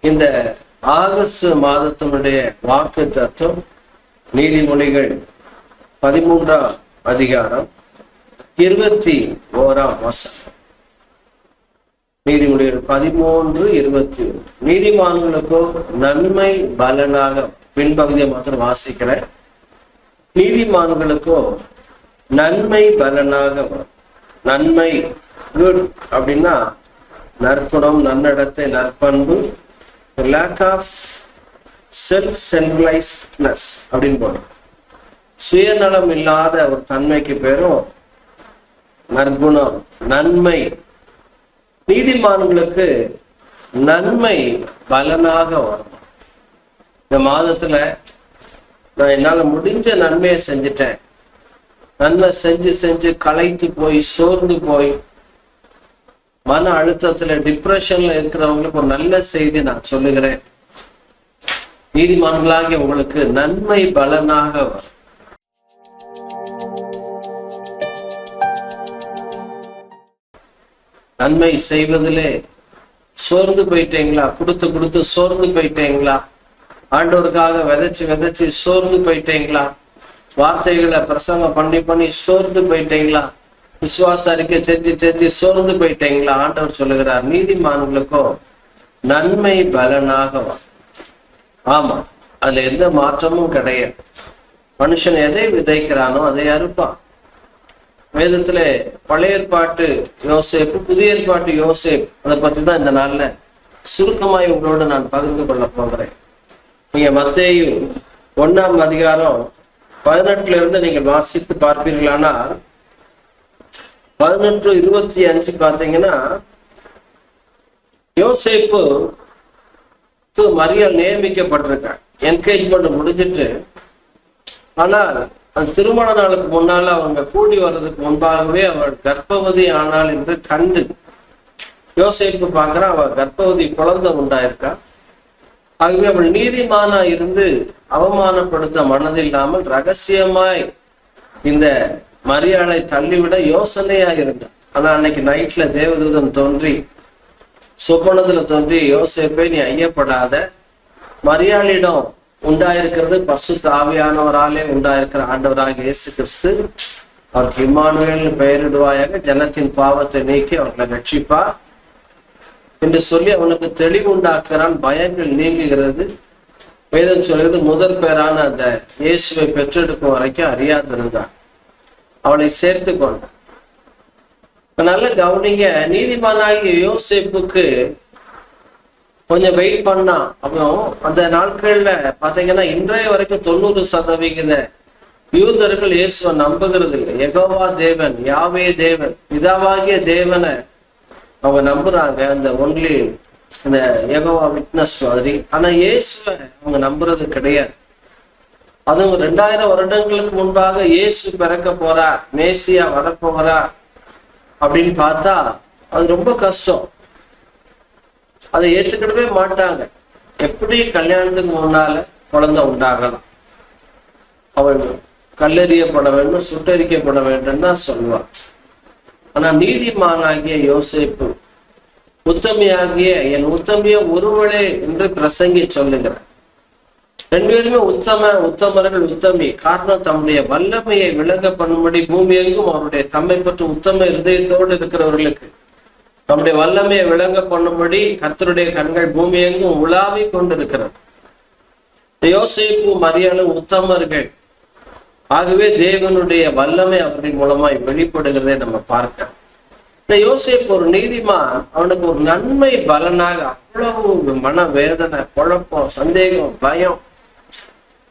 இந்த ஆகஸ்ட் மாதத்தினுடைய வாக்கு தத்துவம் நீதிமொழிகள் 13ஆம் அதிகாரம் 21ஆம் வசனம். நீதிமொழிகள் 13:21. நீதிமான்களுக்கோ நன்மை பலனாக, பின்பகுதியை மாத்திரம் வாசிக்கிறேன். நீதிமான்களுக்கோ நன்மை பலனாக வரும். நன்மை குட் அப்படின்னா நற்குணம், நன்னடத்தை, நற்பண்பு, லேக் ஆஃப் செல்ஃப் சென்ட்ரலைஸ்ட்னஸ் அப்படின்னு போடும். சுயநலம் இல்லாத ஒரு தன்மைக்கு பேரும் நற்குணம், நன்மை. நீதிமான்களுக்கு நன்மை பலனாக வரும். இந்த மாதத்துல நான் என்னால முடிஞ்ச நன்மையை செஞ்சுட்டேன். நன்மை செஞ்சு செஞ்சு களைத்து போய் சோர்ந்து போய் மன அழுத்தத்துல டிப்ரெஷன்ல இருக்கிறவங்களுக்கு ஒரு நல்ல செய்தி நான் சொல்லுகிறேன். நீதிமான்களாகிய உங்களுக்கு நன்மை பலனாக வரும். நன்மை செய்வதிலே சோர்ந்து போயிட்டீங்களா? கொடுத்து கொடுத்து சோர்ந்து போயிட்டீங்களா? ஆண்டவருக்காக விதைச்சு விதைச்சு சோர்ந்து போயிட்டீங்களா? வார்த்தைகளை பிரசங்கம் பண்ணி பண்ணி சோர்ந்து போயிட்டீங்களா? விசுவாச அறிக்கை செஞ்சு செஞ்சு சோர்ந்து போயிட்டீங்களா? ஆண்டவர் சொல்லுகிறார், நீதிமான்களுக்கோ நன்மை பலனாக வரும். ஆமா, அதுல எந்த மாற்றமும் கிடையாது. மனுஷன் எதை விதைக்கிறானோ அதை அறுப்பான். வேதத்துல பழைய ஏற்பாட்டு யோசேப்பு, புதிய ஏற்பாட்டு யோசேப்பு, அதை பத்தி தான் இந்த நாள்ல சுருக்கமாய் உங்களோடு நான் பகிர்ந்து கொள்ள போகிறேன். நீங்க மத்தேயு 1ஆம் அதிகாரம் 18 இருந்து நீங்கள் வாசித்து பார்ப்பீர்களானால் 18:25 பார்த்தீங்கன்னா, யோசேப்பு மரியாள் நியமிக்கப்பட்டிருக்காங்க. என்கேஜ்மெண்ட் முடிஞ்சிட்டு, ஆனால் அந்த திருமண நாளுக்கு முன்னால அவங்க கூடி வர்றதுக்கு முன்பாகவே அவள் கர்ப்பவதி ஆனாள் என்று கண்டு யோசேப்பு பார்க்கிறான், அவள் கர்ப்பவதி குழந்தை உண்டாயிருக்கா. ஆகவே அவள் நீதிமானா இருந்து அவமானப்படுத்த மனதில்லாமல் ரகசியமாய் இந்த மரியாளை தள்ளிவிட யோசனையா இருந்தா. ஆனா அன்னைக்கு நைட்ல தேவதூதன் தோன்றி, சொப்பனத்துல தோன்றி, யோசேப்பை நீ ஐயப்படாத, மரியாளிடம் உண்டாயிருக்கிறது பரிசுத்த ஆவியானவராலே உண்டாயிருக்கிற ஆண்டவராக இயேசு கிறிஸ்து, அவருக்கு இம்மானுவேல் பெயரிடுவாயாக, ஜனத்தின் பாவத்தை நீக்கி அவர்களை ரட்சிப்பார் என்று சொல்லி அவனுக்கு தெளிவு உண்டாக்குறான். பயங்கள் நீங்குகிறது. வேதம் சொல்கிறது, முதற் பேரான அந்த இயேசுவை பெற்றெடுக்கும் வரைக்கும் அறியாதிருந்தான். அவளை சேர்த்து கொண்டான். நல்ல கவனிங்க, நீதிமானாகிய யோசேப்புக்கு கொஞ்சம் வெயிட் பண்ணா. அப்புறம் அந்த நாட்கள்ல பாத்தீங்கன்னா இன்றைய வரைக்கும் 90% யூதர்கள் இயேசுவை நம்புகிறது இல்லை. யெகோவா தேவன், யாவே தேவன், பிதாவாகிய தேவனை அவங்க நம்புறாங்க, அந்த ஒன்லி இந்த யெகோவா விட்னஸ் மாதிரி. ஆனா இயேசுவை அவங்க நம்புறது கிடையாது. அதுவும் 2000 வருடங்களுக்கு முன்பாக இயேசு பிறக்க போறா, மேசியா வரப்போறா அப்படின்னு பார்த்தா அது ரொம்ப கஷ்டம். அதை ஏற்றுக்கிடவே மாட்டாங்க. எப்படி கல்யாணத்துக்கு முன்னால குழந்தை உண்டாகலாம்? அவள் கல்லெறியப்பட வேண்டும், சுட்டரிக்கப்பட வேண்டும் தான் சொல்லுவாள். ஆனா நீதிமானாகிய யோசேப்பு உத்தமியாகிய என் உத்தமிய ஒருவளே என்று பிரசங்கி சொல்லுகிறார். 2 பேருமே உத்தமர்கள், உத்தமி. காரணம், தம்முடைய வல்லமையை விளங்க பண்ணும்படி பூமி எங்கும் அவருடைய தம்மை பற்றி உத்தம இருதயத்தோடு இருக்கிறவர்களுக்கு தம்முடைய வல்லமையை விளங்க பண்ணும்படி கர்த்தருடைய கண்கள் பூமி எங்கும் உலாவி கொண்டிருக்கிறது. யோசேப்பு மரியாளும் உத்தமர்கள். ஆகவே தேவனுடைய வல்லமை அவர்கள் மூலமாய் வெளிப்படுகிறதை நம்ம பார்க்க. இந்த யோசேப்பு ஒரு நீதிமான். அவனுக்கு ஒரு நன்மை பலனாக அவ்வளவு மன வேதனை, குழப்பம், சந்தேகம், பயம்.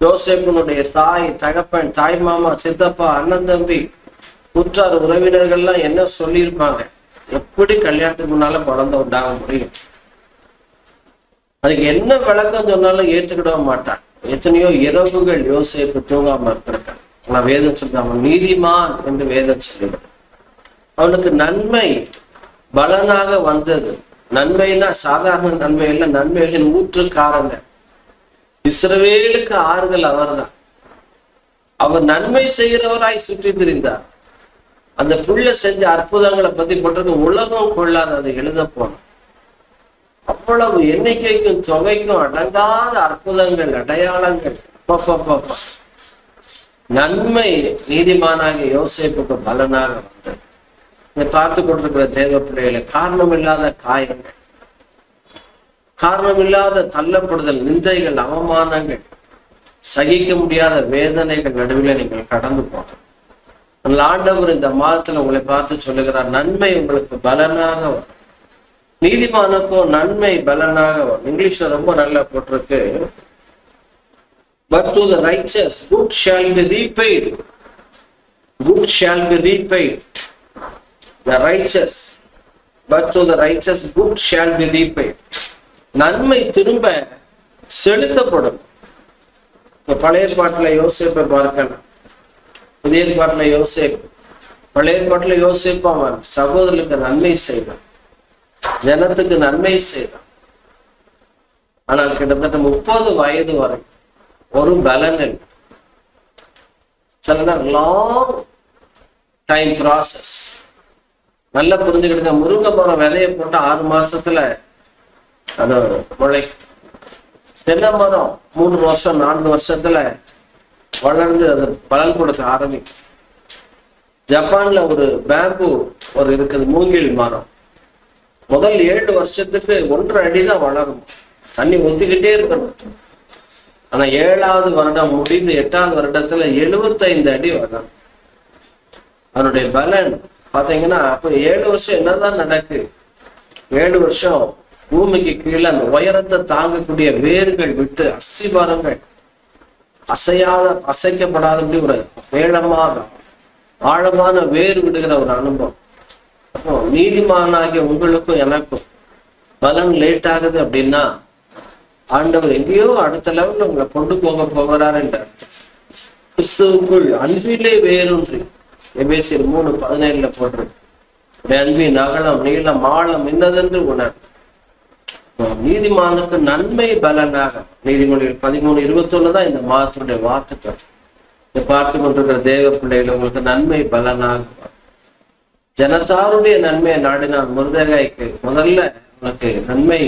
யோசேப்பினுடைய தாய், தகப்பன், தாய் மாமா, சித்தப்பா, அண்ணன் தம்பி, உற்றார் உறவினர்கள்லாம் என்ன சொல்லியிருப்பாங்க? எப்படி கல்யாணத்துக்கு முன்னால குழந்தை உண்டாக முடியும்? அதுக்கு என்ன விளக்கம் சொன்னாலும் ஏற்றுக்கிட மாட்டான். எத்தனையோ இரவுகள் யோசேப்பு தூங்காம இருந்திருக்கான். ஆனா வேதம் சொல்ற அவன் நீதிமான் என்று வேதம் சொல்லுகிறது. அவனுக்கு நன்மை பலனாக வந்தது. நன்மைனா சாதாரண நன்மை இல்லை, நன்மைகளின் ஊற்றுக்காரங்க. இஸ்ரவேலுக்கு ஆறுதல் அவர்தான். அவர் நன்மை செய்கிறவராய் சுற்றி திரிந்தார். அந்த புள்ள செஞ்ச அற்புதங்களை பத்தி போட்டிருக்க உலகம் கொள்ளாத அதை எழுத போனோம். அவ்வளவு எண்ணிக்கைக்கும் தொகைக்கும் அடங்காத அற்புதங்கள், அடையாளங்கள். நன்மை நீதிமானாகிய யோசேப்புக்கு பலனாக வந்தது. இதை பார்த்து கொண்டிருக்கிற தேவ பிள்ளைகளை, காரணம் இல்லாத காயங்கள், காரணமில்லாத தள்ளப்படுதல், நிந்தைகள், அவமானங்கள், சகிக்க முடியாத வேதனைகள் நடுவில் நீங்கள் கடந்து போகணும். ஆண்டவர் இந்த மாதத்துல உங்களை பார்த்து சொல்லுகிறார், நன்மை உங்களுக்கு பலனாக வரும். நீதிமானுக்கும் நன்மை பலனாக வரும். இங்கிலீஷ்ல ரொம்ப நல்லா போட்டிருக்கு, but to the righteous good shall be repaid. Good shall be repaid. The righteous, but to the righteous good shall be repaid. நன்மை திரும்ப செலுத்தப்படும். பழைய பாட்டுல யோசேப்பை பார்க்கலாம், புதிய பாட்டுல யோசேப்பு. பழைய பாட்டுல யோசேப்பு அவன் சகோதரனுக்கு நன்மை செய்வான், ஜனத்துக்கு நன்மை செய்வான். ஆனால் கிட்டத்தட்ட 30 வயது வரை ஒரு பலன் இல்லை. சில நேரம் லாங் டைம் ப்ராசஸ். நல்லா புரிஞ்சுக்கிடுங்க, முருங்கை மரம் விதைய போட்டு 6 மாசத்துல அது முளைக்கும். தென்னை மரம் 3 வருஷம் 4 வருஷத்துல வளர்ந்து அது பலன் கொடுக்க ஆரம்பிக்கும். ஜப்பான்ல ஒரு பேம்பு ஒரு இருக்குது, மூங்கில் மரம். முதல் 7 வருஷத்துக்கு 1.5 அடி தான் வளரும், தண்ணி ஊத்திக்கிட்டே இருக்கணும். ஆனா 7வது வருடம் முடிந்து 8வது வருடத்துல 75 அடி வளரும். அதனுடைய பலன் பாத்தீங்கன்னா, அப்ப 7 வருஷம் என்னதான் நடக்கு? 7 வருஷம் பூமிக்கு கீழே அந்த உயரத்தை தாங்கக்கூடிய வேர்கள் விட்டு அஸ்திபாரங்கள் அசைக்கப்படாதபடி ஒரு வேளமாக ஆழமான வேர் விடுகிற ஒரு அனுபவம். அப்போ நீதிமானாகிய உங்களுக்கும் எனக்கும் பலன் லேட் ஆகுது அப்படின்னா, ஆண்டவர் எங்கேயோ அடுத்த லெவல்ல உங்களை கொண்டு போகிறார் என்ற அர்த்தம். கிறிஸ்துவுக்குள் அன்பிலே வேரூன்றி, எபேசியர் 3:17 போட்டிருக்கு, அன்பின் அகலம் நீளம் ஆழம் என்னதென்று உணர். நீதிமானுக்கு நன்மை பலனாக, நீதிமொழிகள் 13:21 தான் இந்த மாதத்துடைய வாக்குத்தத்தம். இதை பார்த்து கொண்டிருக்கிற தேவ பிள்ளைகள், உங்களுக்கு நன்மை பலனாக. ஜனத்தாருடைய நன்மையை நாடினான். முருதகாய்க்கு முதல்ல உனக்கு நன்மை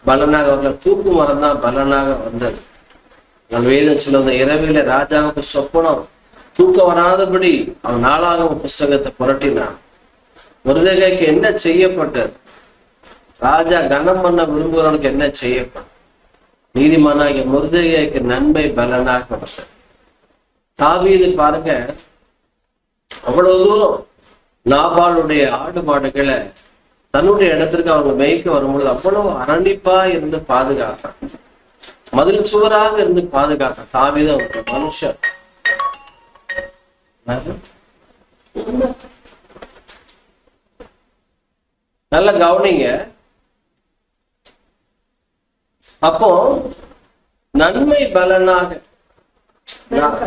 பலனாக வரல, தூக்கு மரம் தான் பலனாக வந்தது. நான் வேதம் சொல்லுவத, இரவில ராஜாவுக்கு சொப்பனம், தூக்க வராதபடி அவன் 4ஆம் புஸ்தகத்தை புரட்டினான். முருதகாய்க்கு என்ன செய்யப்பட்டது? ராஜா கனம் பண்ண விரும்புகிறவனுக்கு என்ன செய்யப்படும்? நீதிமானாகிய முருதகாய்க்கு நன்மை பலனாக வந்தது. தாவீது பாருங்க, அவ்வளவு தூரம் நாபாலுடைய ஆடு மாடுகளை தன்னுடைய இடத்திற்கு அவங்க மேய்க்க வரும்பொழுது அவ்வளவு அரணிப்பா இருந்து பாதுகாத்தான், மதில் சுவராக இருந்து பாதுகாத்தான். தாவீது அவருடைய மனுஷன். நல்ல கவனிங்க. அப்போ நன்மை பலனாக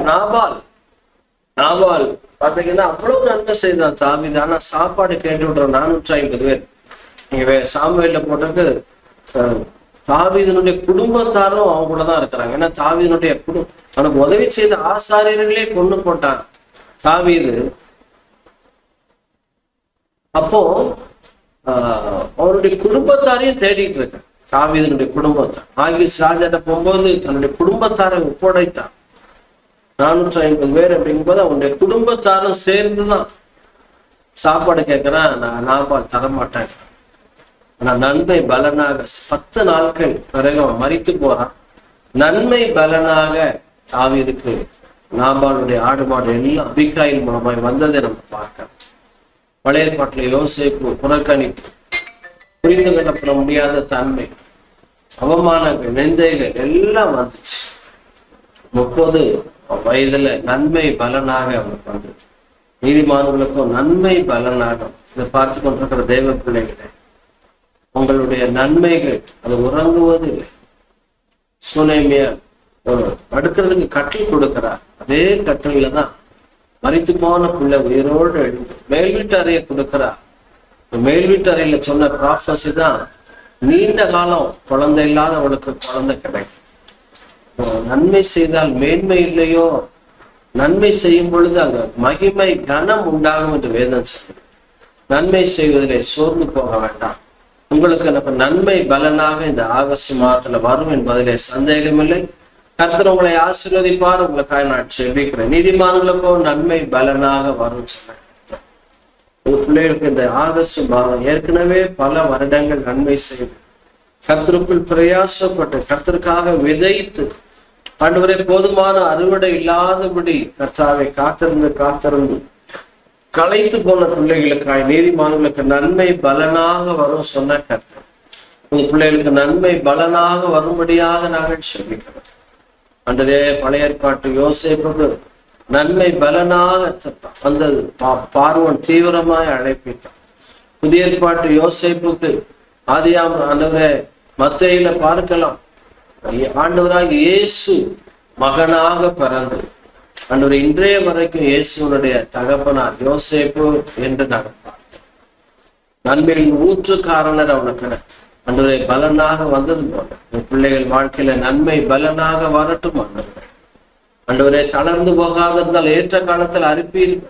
நாபால் பாத்தீங்கன்னா அவ்வளவு நன்மை செய்தான் தாவீது. ஆனா சாப்பாடு கேட்டு விடுற 450 பேர். நீங்க சாமுவேல்ல போட்டது, தாவீதனுடைய குடும்பத்தாரும் அவங்க கூட தான் இருக்கிறாங்க. ஏன்னா தாவீதனுடைய அவனுக்கு உதவி செய்த ஆசாரியர்களே கொண்டு போட்டான் தாவீது. அப்போ அவருடைய குடும்பத்தாரையும் தேடிட்டு இருக்க. தாவீதனுடைய குடும்பத்தார் ஆகிஸ் ராஜாட்ட போகும்போது தன்னுடைய குடும்பத்தாரை ஒப்படைத்தான். 450 பேர் அப்படிங்கும்போது அவனுடைய குடும்பத்தாரும் சேர்ந்துதான் சாப்பாடு கேட்கிறான். நான் தரமாட்டேன். ஆனா நன்மை பலனாக 10 நாட்கள் பிறகு அவன் மரித்து போறான். நன்மை பலனாக தாவீதுக்கு நாபாலுடைய ஆடு மாடு எல்லாம் அபிகாயில் மூலமாய் வந்ததை நம்ம பார்க்கலாம். பழைய பாட்டுல யோசேப்பு புறக்கணிப்பு, புரிந்து கொள்ளப்பட முடியாத தன்மை, அவமானங்கள், நிந்தைகள் எல்லாம் வந்துச்சு. 30 வயதுல நன்மை பலனாக அவனுக்கு வந்தது. நீதிமான்களுக்கும் நன்மை பலனாக. இதை பார்த்து கொண்டிருக்கிற தேவ பிள்ளைகளே, உங்களுடைய நன்மைகள் அது உறங்குவது இல்லை. சுனேமியா ஒரு படுக்கிறதுக்கு கட்டில் கொடுக்கிறார். அதே கட்டில தான் மரித்து போன பிள்ளை உயிரோடு எழுந்து மேல் வீட்டு அறையை கொடுக்கிறார். மேல் வீட்டு அறையில சொன்ன ப்ராஃபஸி தான் நீண்ட காலம் குழந்தை இல்லாதவளுக்கு குழந்தை கிடைக்கும். நன்மை செய்தால் மேன்மை இல்லையோ? நன்மை செய்யும் பொழுது அங்க மகிமை கனம் உண்டாகும் என்று வேதம் சொல்லுது. நன்மை செய்வதிலே சோர்ந்து போக வேண்டாம். உங்களுக்கு எனக்கு நன்மை பலனாக இந்த ஆகஸ்ட் மாதத்துல வரும் என்பதிலே சந்தேகமில்லை. கர்த்தர் உங்களை ஆசீர்வதிப்பார். உங்களுக்காக நான் செபிக்கிறேன். நீதிமான்களுக்கோ நன்மை பலனாக வரும் சொன்ன உங்க பிள்ளைகளுக்கு இந்த ஆகஸ்ட் மாதம் ஏற்கனவே பல வருடங்கள் நன்மை செய்து கர்த்தருக்குள் பிரயாசப்பட்டு கர்த்தருக்காக விதைத்து ஆண்டவரே போதுமான அறுவடை இல்லாதபடி கர்த்தாவை காத்திருந்து களைத்து போன பிள்ளைகளுக்காய் நீதிமான்களுக்கு நன்மை பலனாக வரும் சொன்ன கர்த்தர் உங்க பிள்ளைகளுக்கு நன்மை பலனாக வரும்படியாக நாங்கள் செபிக்கிறோம். ஆண்டவரே பழைய ஏற்பாட்டு யோசேப்புக்கு நன்மை பலனாக வந்தது. பார்வோன் தீவிரமாய் அழைப்பிட்டான். புதிய ஏற்பாட்டு யோசேப்புக்கு ஆதியாம் ஆண்டவரே மத்தேயில பார்க்கலாம், ஆண்டவராக இயேசு மகனாக பிறந்து ஆண்டவர் இன்றைய வரைக்கும் இயேசுனுடைய தகப்பனார் யோசேப்பு என்று நடப்பார். நன்மையின் ஊற்றுக்காரனர் அவனுக்கு ஆண்டவரை பலனாக வந்தது போல பிள்ளைகள் வாழ்க்கையில நன்மை பலனாக வரட்டும். ஆண்டவரை தளர்ந்து போகாதிருந்தால் ஏற்ற காலத்தில் அறுப்பீர்கள்.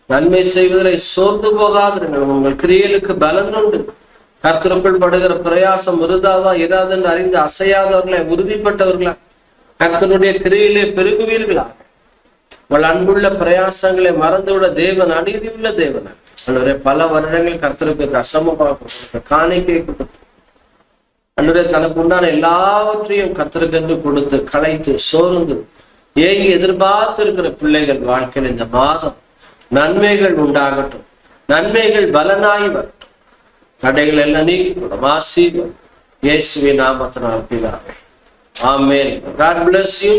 நன்மை செய்வதில் சோர்ந்து போகாதிருங்கள். உங்கள் கிரியலுக்கு பலன் உண்டு. கர்த்தருக்குள் படுகிற பிரயாசம் விருதாவா இராதென்று அறிந்து அசையாதவர்களை உறுதிப்பட்டவர்களா கர்த்தருடைய கிரியிலே பெருகுவீர்களா. உங்கள் அன்புள்ள பிரயாசங்களை மறந்துவிட தேவன் அநீதியுள்ள தேவன். ஆண்டவரே பல வருடங்கள் கர்த்தருக்கு தசமமாக கொடுத்து காணிக்கை கொடுத்து ஆண்டவரே தனக்கு உண்டான எல்லாவற்றையும் கர்த்தருக்கு என்று கொடுத்து களைத்து சோர்ந்து ஏங்கி எதிர்பார்த்து இருக்கிற பிள்ளைகள் வாழ்க்கையில் இந்த மாதம் நன்மைகள் உண்டாகட்டும். நன்மைகள் பலனாகி வரட்டும். தடைகள் எல்லாம் நீக்கப்படும். ஆசீர்வாதம் இயேசுவின் நாமத்தினால் பிதாவே. ஆமென். God bless you.